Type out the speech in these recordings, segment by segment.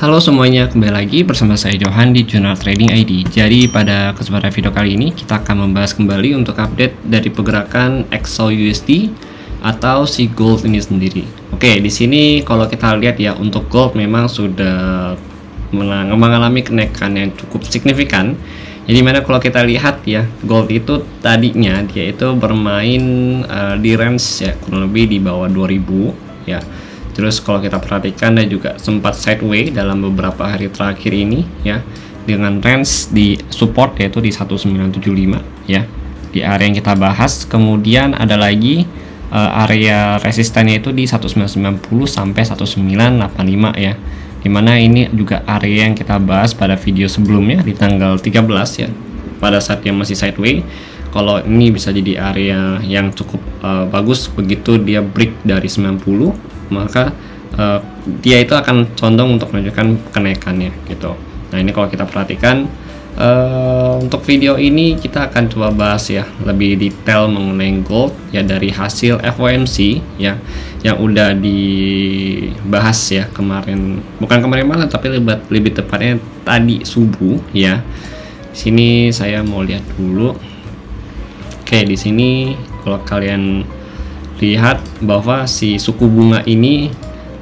Halo semuanya, kembali lagi bersama saya Johan di Jurnal Trading ID. Jadi pada kesempatan video kali ini kita akan membahas kembali untuk update dari pergerakan XAUUSD atau si gold ini sendiri. Oke, di sini kalau kita lihat ya, untuk gold memang sudah mengalami kenaikan yang cukup signifikan. Jadi mana kalau kita lihat ya, gold itu tadinya dia itu bermain di range ya kurang lebih di bawah 2000 ya. Terus kalau kita perhatikan dan juga sempat sideways dalam beberapa hari terakhir ini ya, dengan range di support yaitu di 1975 ya, di area yang kita bahas. Kemudian ada lagi area resistannya itu di 1990 sampai 1985 ya, dimana ini juga area yang kita bahas pada video sebelumnya di tanggal 13 ya, pada saat yang masih sideways. Kalau ini bisa jadi area yang cukup bagus begitu dia break dari 90, maka dia itu akan condong untuk menunjukkan kenaikannya gitu. Nah ini kalau kita perhatikan untuk video ini kita akan coba bahas ya lebih detail mengenai gold ya, dari hasil FOMC ya yang udah dibahas ya kemarin, bukan kemarin malam tapi lebih tepatnya tadi subuh ya. Sini saya mau lihat dulu. Oke, di sini kalau kalian lihat bahwa si suku bunga ini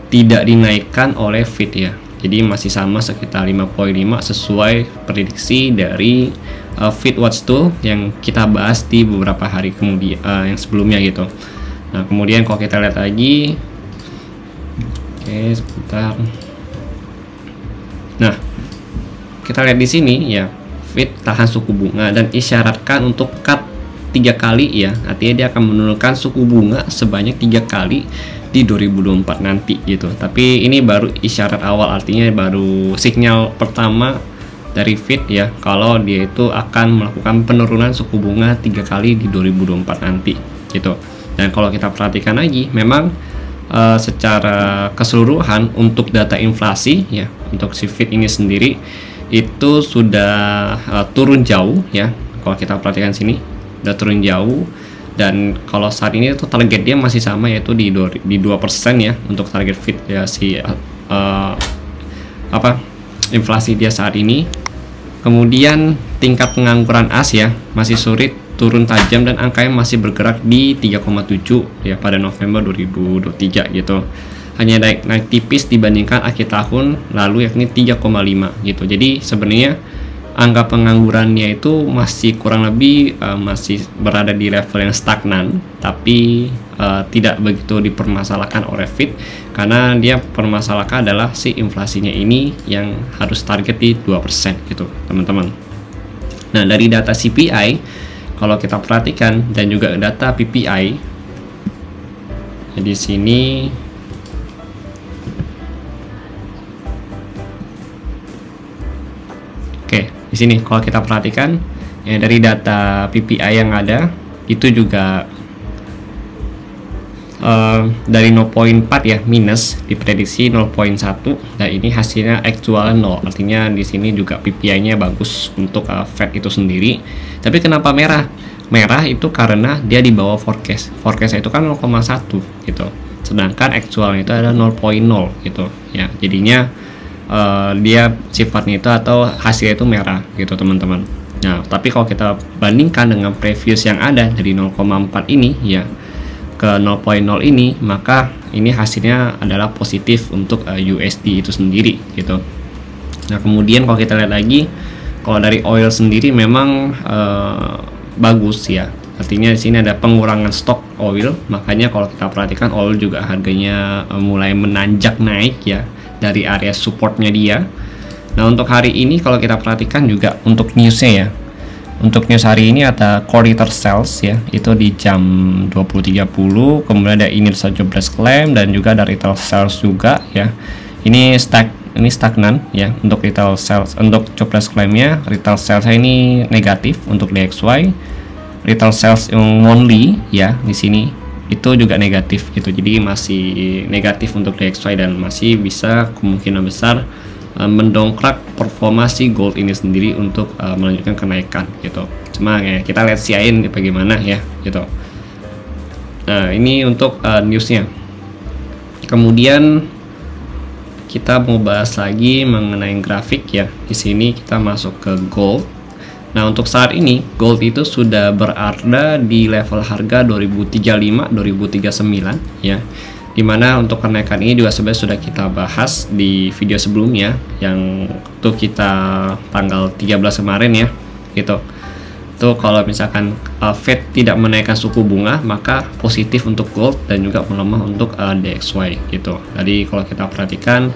tidak dinaikkan oleh Fed ya, jadi masih sama sekitar 5,5 sesuai prediksi dari Fed Watch Tool yang kita bahas di beberapa hari kemudian yang sebelumnya gitu. Nah kemudian kalau kita lihat lagi, oke sebentar. Nah kita lihat di sini ya, Fed tahan suku bunga dan isyaratkan untuk cut 3 kali ya, artinya dia akan menurunkan suku bunga sebanyak 3 kali di 2024 nanti gitu. Tapi ini baru isyarat awal, artinya baru sinyal pertama dari Fed ya, kalau dia itu akan melakukan penurunan suku bunga 3 kali di 2024 nanti gitu. Dan kalau kita perhatikan lagi, memang secara keseluruhan untuk data inflasi ya, untuk si Fed ini sendiri itu sudah turun jauh ya. Kalau kita perhatikan sini udah turun jauh, dan kalau saat ini itu target dia masih sama yaitu di 2% ya untuk target Fed ya, si inflasi dia saat ini. Kemudian tingkat pengangguran AS ya masih sulit turun tajam dan angkanya masih bergerak di 3,7 ya pada November 2023 gitu. Hanya naik tipis dibandingkan akhir tahun lalu yakni 3,5 gitu. Jadi sebenarnya angka penganggurannya itu masih kurang lebih masih berada di level yang stagnan, tapi tidak begitu dipermasalahkan oleh Fed karena dia permasalahkan adalah si inflasinya ini yang harus target di 2% gitu teman-teman. Nah dari data CPI kalau kita perhatikan dan juga data PPI di sini, di sini kalau kita perhatikan ya, dari data PPI yang ada itu juga dari 0,4 ya minus, diprediksi 0,1, dan ini hasilnya aktual 0, artinya di sini juga PPI-nya bagus untuk Fed itu sendiri. Tapi kenapa merah? Merah itu karena dia di bawah forecast. Forecast itu kan 0,1 gitu, sedangkan aktualnya itu ada 0,0 gitu ya, jadinya dia sifatnya itu atau hasilnya itu merah gitu teman-teman. Nah tapi kalau kita bandingkan dengan previous yang ada dari 0,4 ini ya ke 0,0 ini, maka ini hasilnya adalah positif untuk USD itu sendiri gitu. Nah kemudian kalau kita lihat lagi, kalau dari oil sendiri memang bagus ya, artinya di sini ada pengurangan stok oil, makanya kalau kita perhatikan oil juga harganya mulai menanjak naik ya dari area supportnya dia. Nah untuk hari ini kalau kita perhatikan juga untuk newsnya ya, untuk news hari ini ada core retail sales ya, itu di jam 20.30, kemudian ada initial jobless claim dan juga ada retail sales juga ya. Ini stagnan ya untuk retail sales. Untuk jobless claimnya, retail sales ini negatif untuk DXY, retail sales yang monthly ya di sini itu juga negatif gitu, jadi masih negatif untuk DXY dan masih bisa kemungkinan besar mendongkrak performa si gold ini sendiri untuk melanjutkan kenaikan gitu. Cuma ya kita lihat CI bagaimana ya gitu. Nah ini untuk newsnya. Kemudian kita mau bahas lagi mengenai grafik ya. Di sini kita masuk ke gold. Nah, untuk saat ini gold itu sudah berada di level harga 2035 2039 ya. Dimana untuk kenaikan ini juga sebenarnya sudah kita bahas di video sebelumnya yang tuh kita tanggal 13 kemarin ya gitu. Tuh kalau misalkan Fed tidak menaikkan suku bunga, maka positif untuk gold dan juga melemah untuk DXY gitu. Jadi kalau kita perhatikan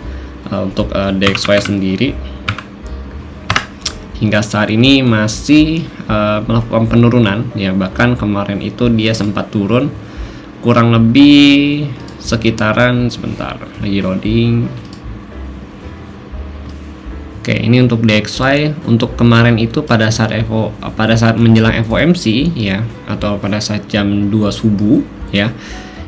untuk DXY sendiri hingga saat ini masih melakukan penurunan ya, bahkan kemarin itu dia sempat turun kurang lebih sekitaran, sebentar lagi loading. Oke, ini untuk DXY untuk kemarin itu pada saat menjelang FOMC ya, atau pada saat jam 2 subuh ya,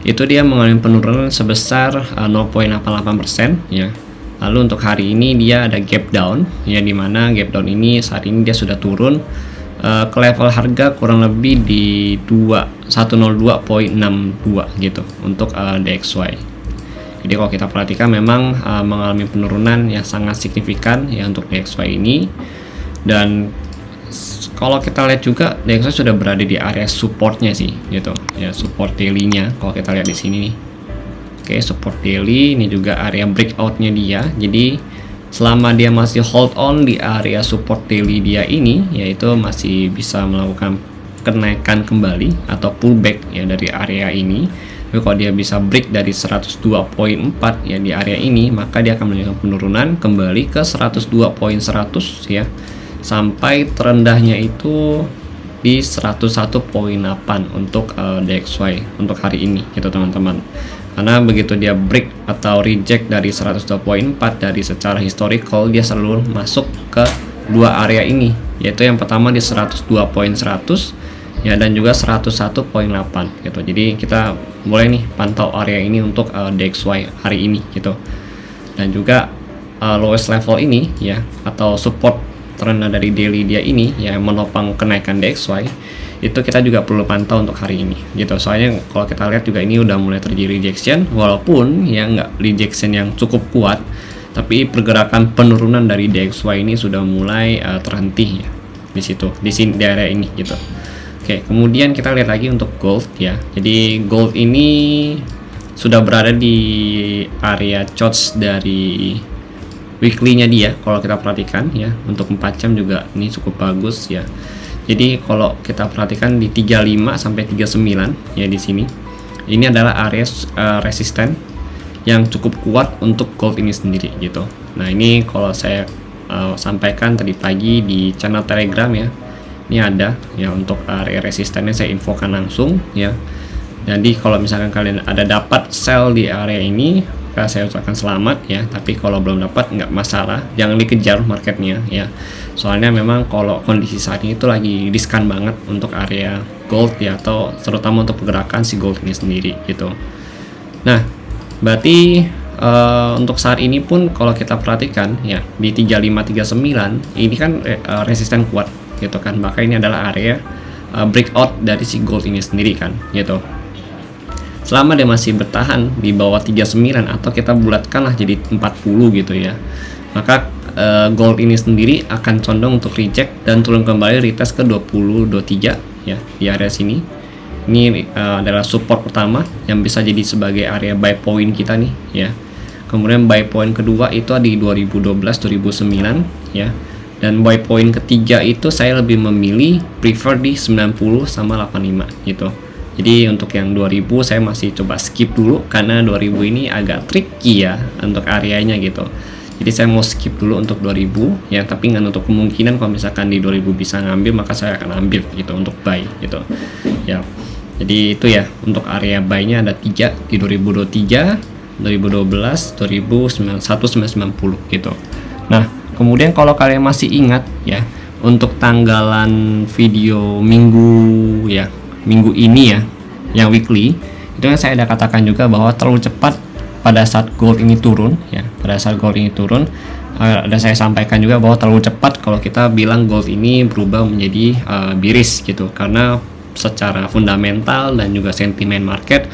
itu dia mengalami penurunan sebesar 0,88% ya. Lalu untuk hari ini dia ada gap down ya, dimana gap down ini saat ini dia sudah turun ke level harga kurang lebih di 102.62 gitu untuk DXY. Jadi kalau kita perhatikan memang mengalami penurunan yang sangat signifikan ya untuk DXY ini. Dan kalau kita lihat juga DXY sudah berada di area supportnya sih gitu ya, support daily-nya kalau kita lihat di sini nih. Oke, support daily ini juga area breakoutnya dia. Jadi selama dia masih hold on di area support daily dia ini, yaitu masih bisa melakukan kenaikan kembali atau pullback ya dari area ini. Tapi kalau dia bisa break dari 102.4 ya di area ini, maka dia akan melanjutkan penurunan kembali ke 102.100 ya, sampai terendahnya itu di 101.8 untuk DXY untuk hari ini gitu teman-teman. Karena begitu dia break atau reject dari 102.4 dari secara historical, dia selalu masuk ke dua area ini, yaitu yang pertama di 102.100 ya, dan juga 101.8 gitu. Jadi kita boleh nih pantau area ini untuk DXY hari ini gitu. Dan juga lowest level ini ya, atau support terendah dari daily dia ini ya, menopang kenaikan DXY, itu kita juga perlu pantau untuk hari ini gitu. Soalnya kalau kita lihat juga ini udah mulai terjadi rejection, walaupun ya nggak rejection yang cukup kuat, tapi pergerakan penurunan dari DXY ini sudah mulai terhenti ya di situ, di sini, di area ini gitu. Oke, kemudian kita lihat lagi untuk gold ya. Jadi gold ini sudah berada di area charts dari weekly-nya dia. Kalau kita perhatikan ya, untuk 4 jam juga ini cukup bagus ya. Jadi kalau kita perhatikan di 35 sampai 39 ya di sini, ini adalah area resisten yang cukup kuat untuk gold ini sendiri gitu. Nah, ini kalau saya sampaikan tadi pagi di channel Telegram ya. Ini ada ya untuk area resistennya, saya infokan langsung ya. Jadi kalau misalkan kalian ada dapat sell di area ini, saya ucapkan selamat ya. Tapi kalau belum dapat nggak masalah, jangan dikejar marketnya ya. Soalnya memang kalau kondisi saat ini itu lagi riskan banget untuk area gold ya, atau terutama untuk pergerakan si gold ini sendiri gitu. Nah, berarti untuk saat ini pun kalau kita perhatikan ya di 3539 ini kan resisten kuat gitu kan, maka ini adalah area breakout dari si gold ini sendiri kan gitu. Selama dia masih bertahan di bawah 39 atau kita bulatkanlah jadi 40 gitu ya, maka gold ini sendiri akan condong untuk reject dan turun kembali retest ke 20-23 ya di area sini. Ini adalah support pertama yang bisa jadi sebagai area buy point kita nih ya. Kemudian buy point kedua itu di 2012-2009 ya. Dan buy point ketiga itu saya lebih memilih prefer di 90 sama 85 gitu. Jadi untuk yang 2000 saya masih coba skip dulu karena 2000 ini agak tricky ya untuk areanya gitu. Jadi saya mau skip dulu untuk 2000 ya, tapi nggak untuk kemungkinan kalau misalkan di 2000 bisa ngambil, maka saya akan ambil gitu untuk buy gitu ya. Jadi itu ya untuk area buy-nya ada 3 di 2023, 2012, 1990 gitu. Nah, kemudian kalau kalian masih ingat ya, untuk tanggalan video minggu ya, minggu ini ya, yang weekly, itu yang saya ada katakan juga bahwa terlalu cepat pada saat gold ini turun ya, pada saat gold ini turun ada saya sampaikan juga bahwa terlalu cepat kalau kita bilang gold ini berubah menjadi bearish gitu, karena secara fundamental dan juga sentimen market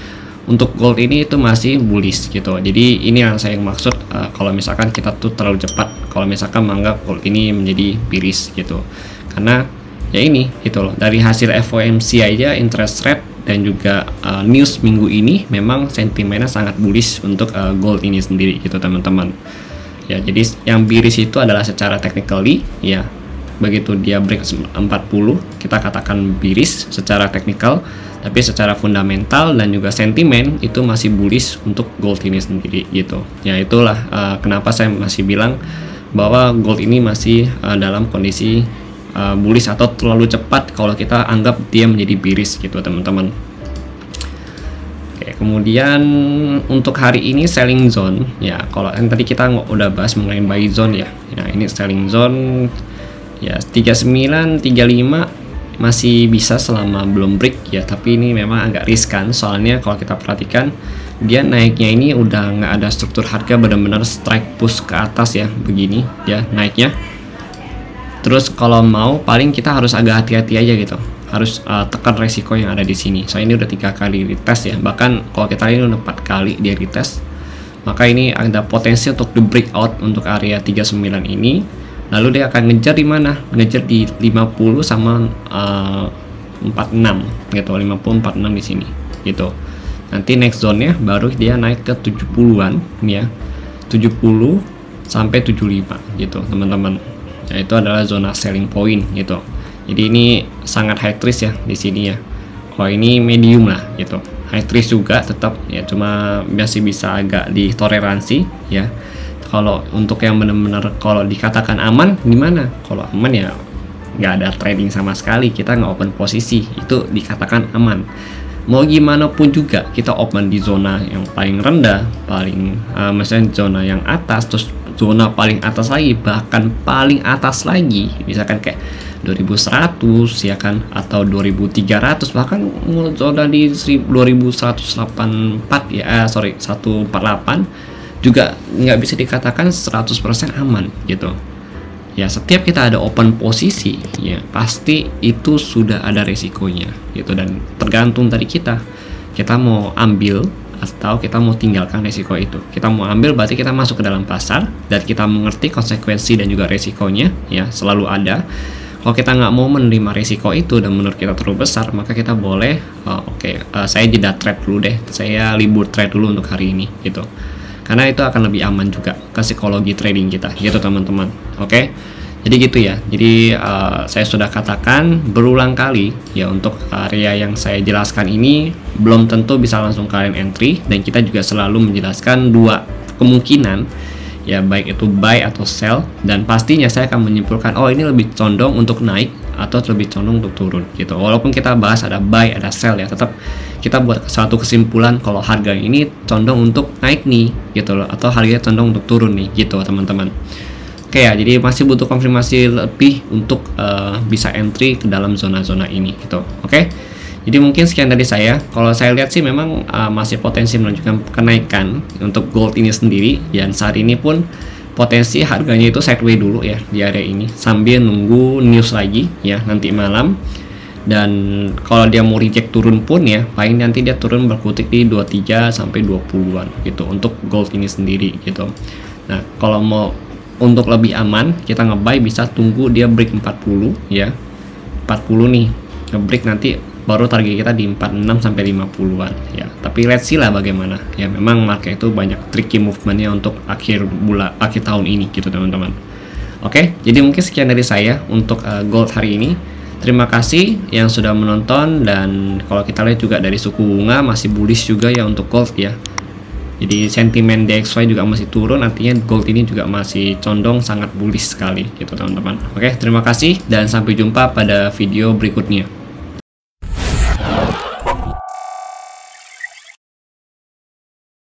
untuk gold ini itu masih bullish gitu. Jadi ini yang saya maksud kalau misalkan kita tuh terlalu cepat kalau misalkan menganggap gold ini menjadi bearish gitu. Karena ya ini gitu loh, dari hasil FOMC aja interest rate dan juga news minggu ini memang sentimennya sangat bullish untuk gold ini sendiri gitu teman-teman. Ya, jadi yang bearish itu adalah secara technically ya. Begitu dia break 40 kita katakan bearish secara teknikal, tapi secara fundamental dan juga sentimen itu masih bullish untuk gold ini sendiri gitu. Ya itulah kenapa saya masih bilang bahwa gold ini masih dalam kondisi bullish atau terlalu cepat kalau kita anggap dia menjadi bearish gitu teman-teman. Oke, kemudian untuk hari ini selling zone ya, kalau yang tadi kita udah bahas mengenai buy zone ya. Nah, ini selling zone ya 39, 35 masih bisa selama belum break ya, tapi ini memang agak riskan soalnya kalau kita perhatikan dia naiknya ini udah nggak ada struktur harga, benar-benar strike push ke atas ya, begini ya naiknya. Terus kalau mau paling kita harus agak hati-hati aja gitu, harus tekan resiko yang ada di sini. So ini udah 3 kali retest ya, bahkan kalau kita lihat udah 4 kali dia retest, maka ini ada potensi untuk the breakout untuk area 39 ini. Lalu dia akan ngejar di mana? Ngejar di 50 sama 46 gitu, 50 46 di sini gitu. Nanti next zone-nya baru dia naik ke 70-an ya. 70 sampai 75 gitu, teman-teman. Ya, itu adalah zona selling point gitu. Jadi ini sangat high risk ya di sini ya. Kalau ini medium lah gitu. High risk juga tetap ya, cuma masih bisa agak ditoleransi ya. Kalau untuk yang benar-benar kalau dikatakan aman gimana? Kalau aman ya nggak ada trading sama sekali, kita nggak open posisi, itu dikatakan aman. Mau gimana pun juga kita open di zona yang paling rendah, paling misalnya zona yang atas, terus zona paling atas lagi, bahkan paling atas lagi, misalkan kayak 2100 ya kan, atau 2300, bahkan zona di 2184 ya, 148 juga nggak bisa dikatakan 100% aman gitu ya. Setiap kita ada open posisi ya pasti itu sudah ada resikonya gitu, dan tergantung dari kita mau ambil atau kita mau tinggalkan resiko itu. Kita mau ambil berarti kita masuk ke dalam pasar dan kita mengerti konsekuensi dan juga resikonya ya, selalu ada. Kalau kita nggak mau menerima resiko itu dan menurut kita terlalu besar, maka kita boleh saya jeda trade dulu deh, saya libur trade dulu untuk hari ini gitu. Karena itu akan lebih aman juga ke psikologi trading kita gitu teman-teman. Oke, jadi gitu ya. Jadi saya sudah katakan berulang kali ya, untuk area yang saya jelaskan ini belum tentu bisa langsung kalian entry, dan kita juga selalu menjelaskan 2 kemungkinan ya, baik itu buy atau sell, dan pastinya saya akan menyimpulkan oh ini lebih condong untuk naik atau lebih condong untuk turun gitu. Walaupun kita bahas ada buy ada sell ya, tetap kita buat satu kesimpulan kalau harga ini condong untuk naik nih gitu loh, atau harganya condong untuk turun nih gitu teman-teman. Oke ya, jadi masih butuh konfirmasi lebih untuk bisa entry ke dalam zona-zona ini gitu. Oke, jadi mungkin sekian dari saya. Kalau saya lihat sih memang masih potensi menunjukkan kenaikan untuk gold ini sendiri, dan saat ini pun potensi harganya itu sideways dulu ya di area ini sambil nunggu news lagi ya nanti malam. Dan kalau dia mau reject turun pun ya paling nanti dia turun berkutik di 23 sampai 20-an gitu untuk gold ini sendiri gitu. Nah, kalau mau untuk lebih aman kita nge-buy bisa tunggu dia break 40 ya. 40 nih nge-break, nanti baru target kita di 46 sampai 50-an ya. Tapi let's see lah bagaimana. Ya memang market itu banyak tricky movementnya untuk akhir tahun ini gitu teman-teman. Oke, jadi mungkin sekian dari saya untuk gold hari ini. Terima kasih yang sudah menonton, dan kalau kita lihat juga dari suku bunga masih bullish juga ya untuk gold ya. Jadi sentimen DXY juga masih turun, artinya gold ini juga masih condong sangat bullish sekali gitu teman-teman. Oke, terima kasih dan sampai jumpa pada video berikutnya.